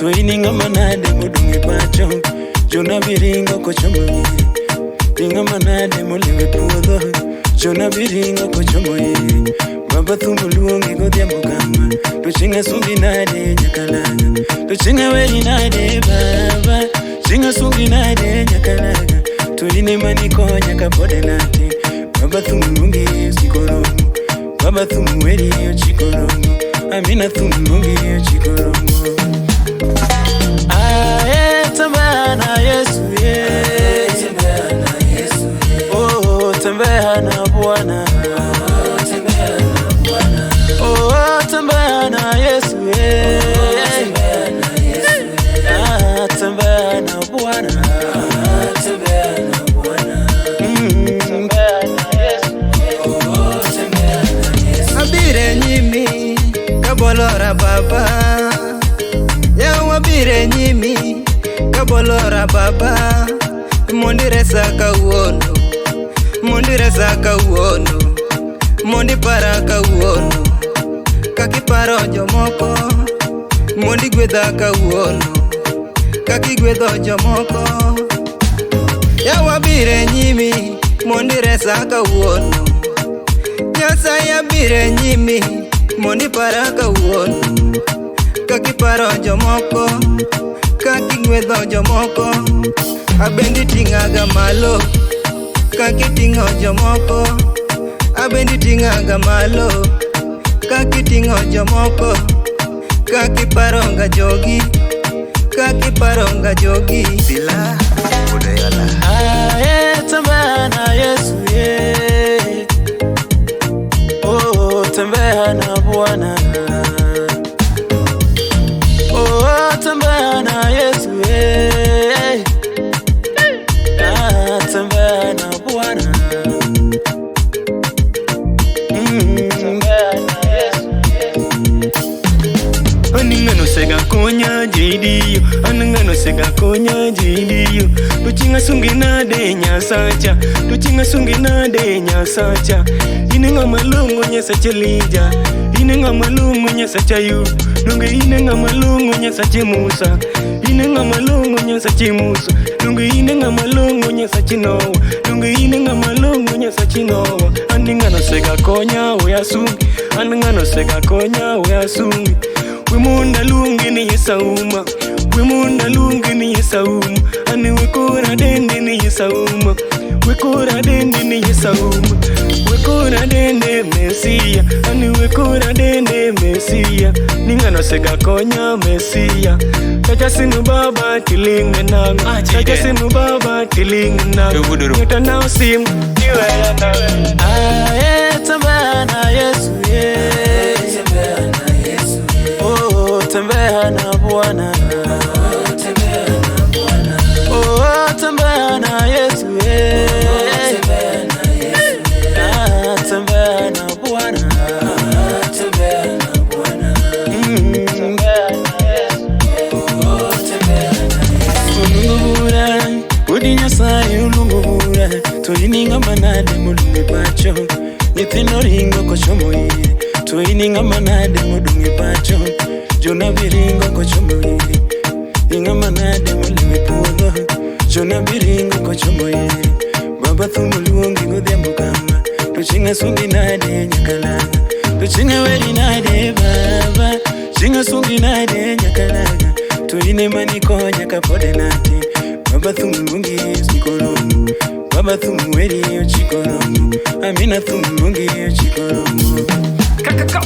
To ininga manade mudungi pacho Jona biringo kochomo Tinga manade muliwe puodho Jona biringo kochomo Baba thumu luongi godhiambo kama To chinga sungi nade nyakalaga To chinga weri nade baba Chinga sungi nade nyakalaga To ine maniko nyaka pode nati Baba thumu lungi sikoromo Baba thumu weri chikoromo Amina thumu lungi chikoromo Tembea na Yesu Oh tembea na Bwana Oh tembea na Yesu Tembea na Bwana Abire nyimi kabolora baba Ya wabire nyimi kabolora baba Mondiresa kauono Mondiresa kauono Mondi para kauono Kakiparo jomoko Mondi gwedha kauono Kakigwedho jomoko Ya wabire nyimi Mondiresa kauono Nyasa ya bire nyimi Mondi para kauono Kakiparo jomoko Kakigwedho jomoko Abendi tingaga malo Kakitingo jomoko Abendi tingaga malo Kakitingo jomoko Kakiparonga jogi Kakiparonga jogi Sila Udayala tembea na Yesu Oh tembea na Bwana Oh tembea na Yesu tembea na Bwana Aningano sega konya jidiyo Aningano sega konya jidiyo Tuchinga sungi nade nyasacha Tuchinga sungi nade nyasacha Ininga malungu nyasacha lija Ininga malungu nyasacha yu Nunge ininga malungu nyasacha Musa Ininga malungu nyasacha Musa Nunge ininga malungu nyasacha Noah Nunge ininga malungu nyasacha Noah Aningano sega konya uyasungi Aningano sega konya uyasungi Wimunda lungi ni yesauma Wimunda lungi ni yesauma Ani wekora dende ni yesauma Wekora dende ni yesauma Wekora dende Mesia Ani wekora dende Mesia Ningano sega konya Mesia Chacha sinu baba tilinga nangu Chacha sinu baba tilinga nangu Nyota nao simu Niwe ya nawe tembea na Yesu Tembea na Bwana Oh tembea na Yesu Tembea na Bwana Ulungubura Udi nyasaye ulungubura Tuininga manade mulungi pacho Nithindo ringo kochomo Tuininga manade mulungi pacho Jona biringo kochomo Inga manade muliwe puodho Jona biringo kochomo Baba thumu luongi godhiambo kama Tuchinga sungi nade nyakalaga Tuchinga weri nade baba Chinga sungi nade nyakalaga Tuine maniko nyaka pode nati Baba thumu lungi sikoromo Baba thumu weri chikoromo Amina thumu lungi chikoromo Kakakao